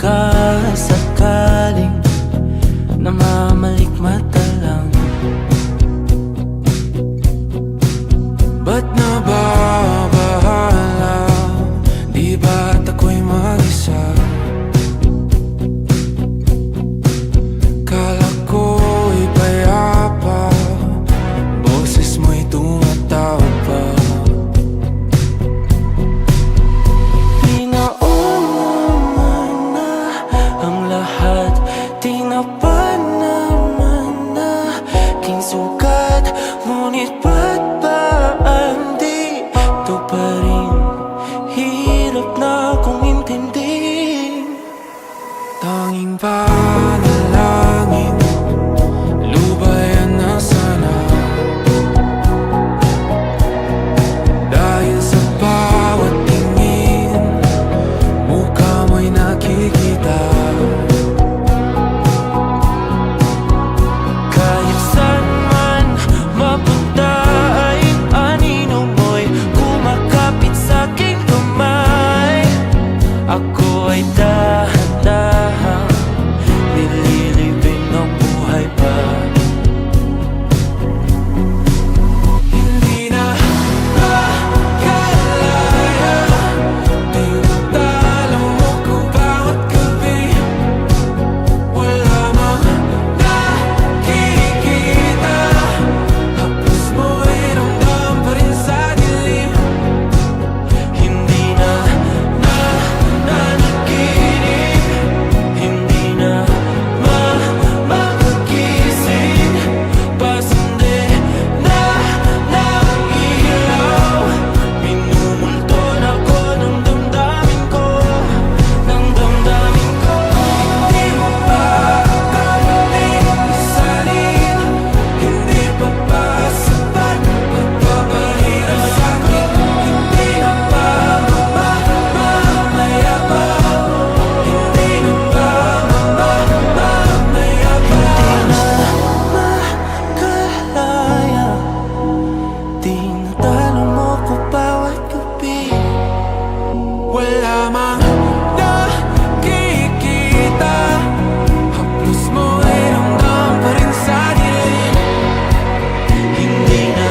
baka sakaling namamalikmata lang, ba't nababahala? Di ba't ako'y mag-isa? Kala ko'y payapa, boses mo'y tumatawag pa. Tinapa naman na aking sugat, ngunit ba't ba andito pa rin? Hirap na akong intindihin. Tanging panalangin, lubayan na sana, dahil sa bawat tingin mukha mo'y nakikita. Ako ay dahan-dahang nililibing ng buhay pa. Hindi na makalaya, tinatalo mo ko bawat gabi. Wala mang nakikita, hapos mo ay ramdam pa rin sa dilim. Hindi na tinatalo mo ko bawat gabi. Wala mang nakikita, hapos mo ay ramdam pa rin sa dilim. Hindi na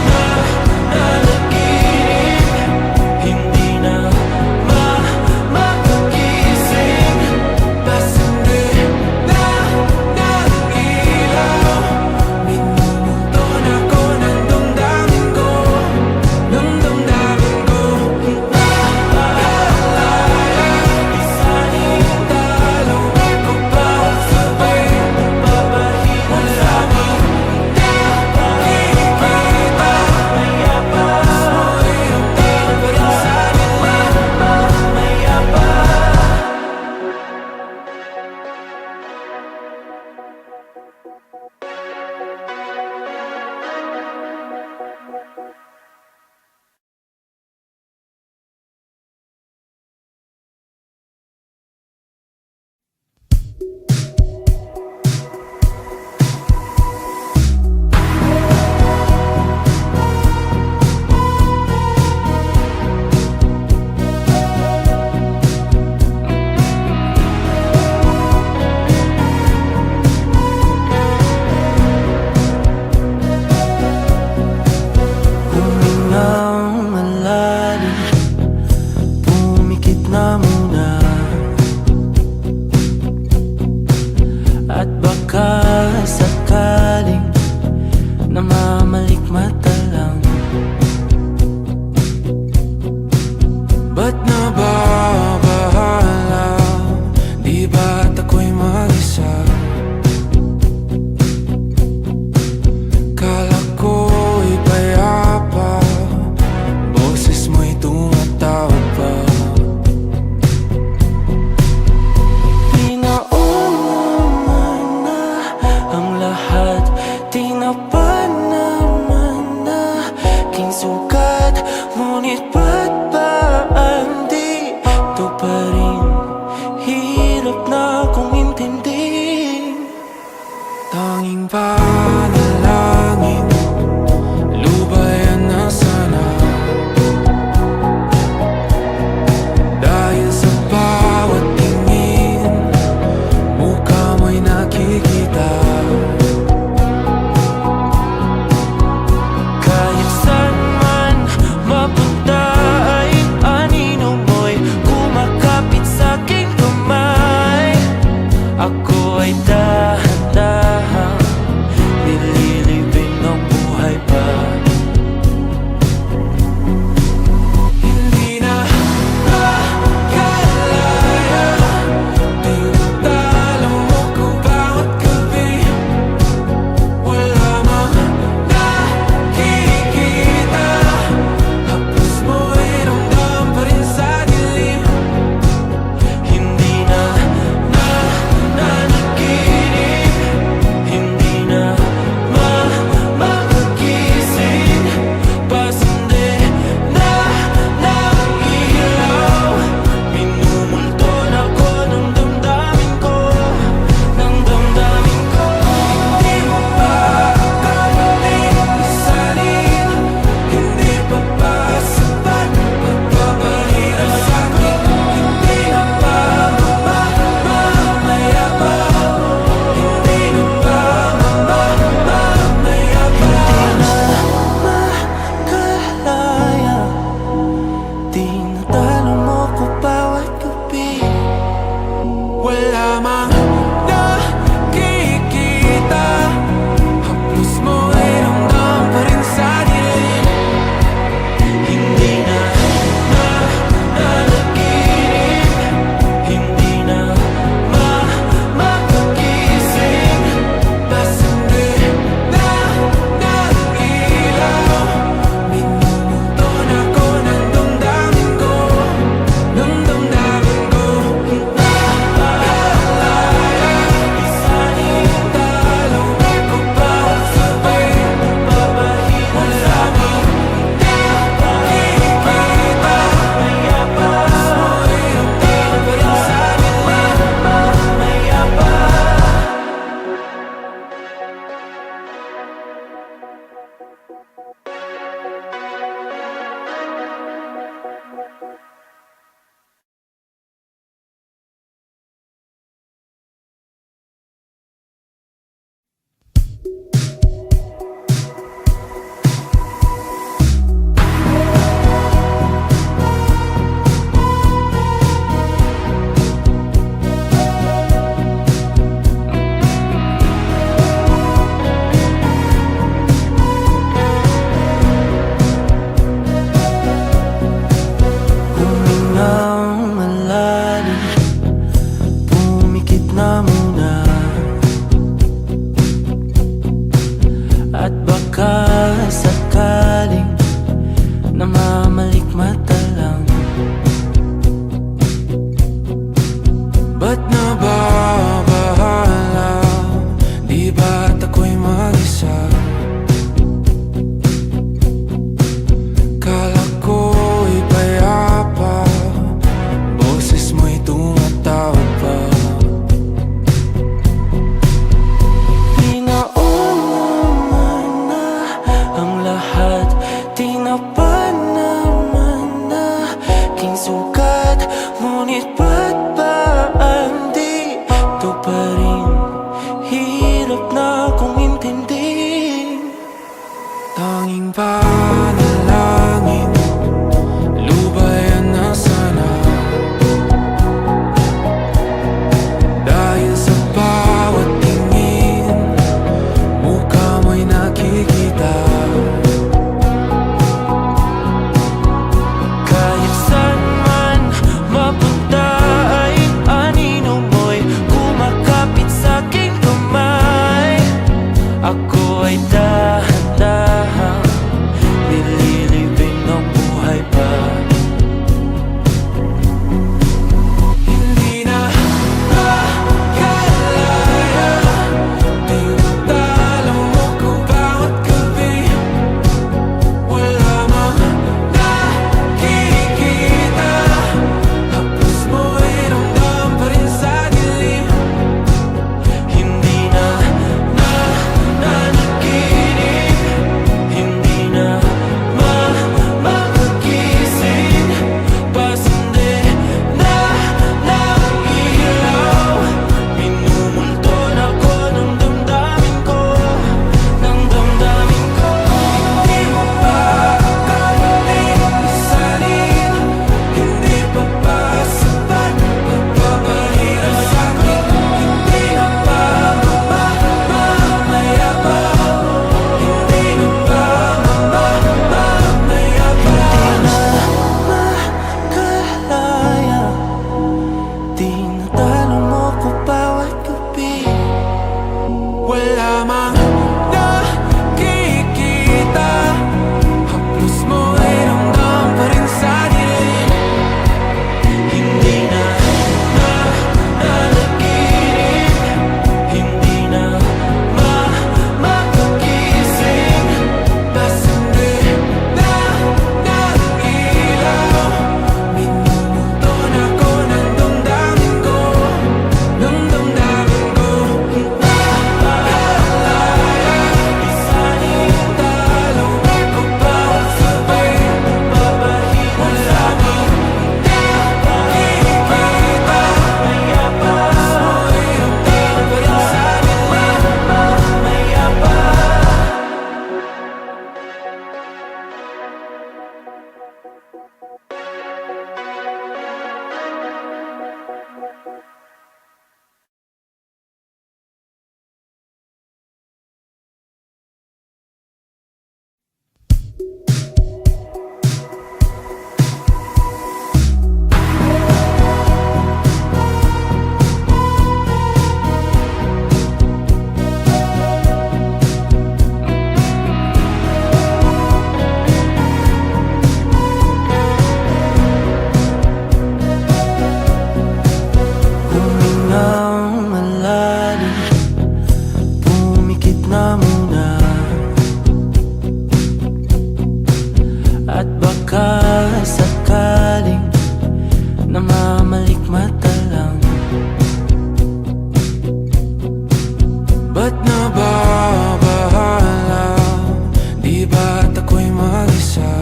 nanaginip, hindi na makagising, bas hindi na ilaw. Minumulton ako ng damdamin ko, ng damdamin ko. Nakalaya, isaling talo ko bawat sabay, babahina sa amin. Nakikita, mayapas mo ay ramdam pa rin sa dilim. Mayapas. Humingang malalim, pumikit na muna, at baka sakaling namamalikmata lang, ba't nababahala? Di ba't ako'y mag-isa? Kala ko'y payapa, boses mo'y tumatawag pa. Pinauna na ang lahat, tinapa naman na aking sugat, ngunit ba't ba andito sugat, ngunit ba't ba ang dito pa rin? Hirap na kong intindihin. Tanging panalangin, lubayan na sana. Dahil sa bawat tingin, mukha mo'y nakikita. Kahit saan man mapunta ay anino mo'y kumakapit sa'king kamay. Ako ay dahan-dahan nililibing ng buhay pa. Hindi na makalaya, tinatalo mo ko bawat gabi. Wala mang nakikita, haplos mo'y ramdam pa rin sa dilim. Hindi na nanaginip, hindi na makagising. Pasindi na ng ilaw, minumulton ako ng damdamin ko, ng damdamin ko. Hindi mo pa akalain isalin, hindi pa ba sapat pagpapahirap sa'kin? Hindi na ba mamayabang? Hindi na ba mamayabang? Makalaya, tinatalo mo ko bawat gabi. Wala mang nakikita, haplos mo'y ramdam pa rin sa dilim. Hindi na nanaginip, hindi na makagising. Pasindi na ng ilaw, minumulton ako ng damdamin ko, ng damdamin ko. Nakalaya, isalin talo ako bawat gabi. Wala mang nakikita, haplos mo'y ramdam pa rin sa dilim. Humingang malalim, pumikit na muna, at baka sakaling namamalikmata lang. Ba't nababahala? Di ba't ako'y mag-isa?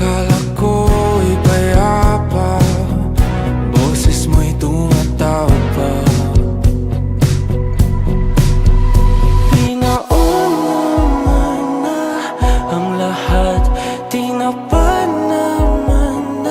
Kala ko'y payapa, boses mo'y tumatawag pa. Pinauna na ang lahat, tinapa naman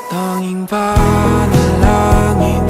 Tanging panalangin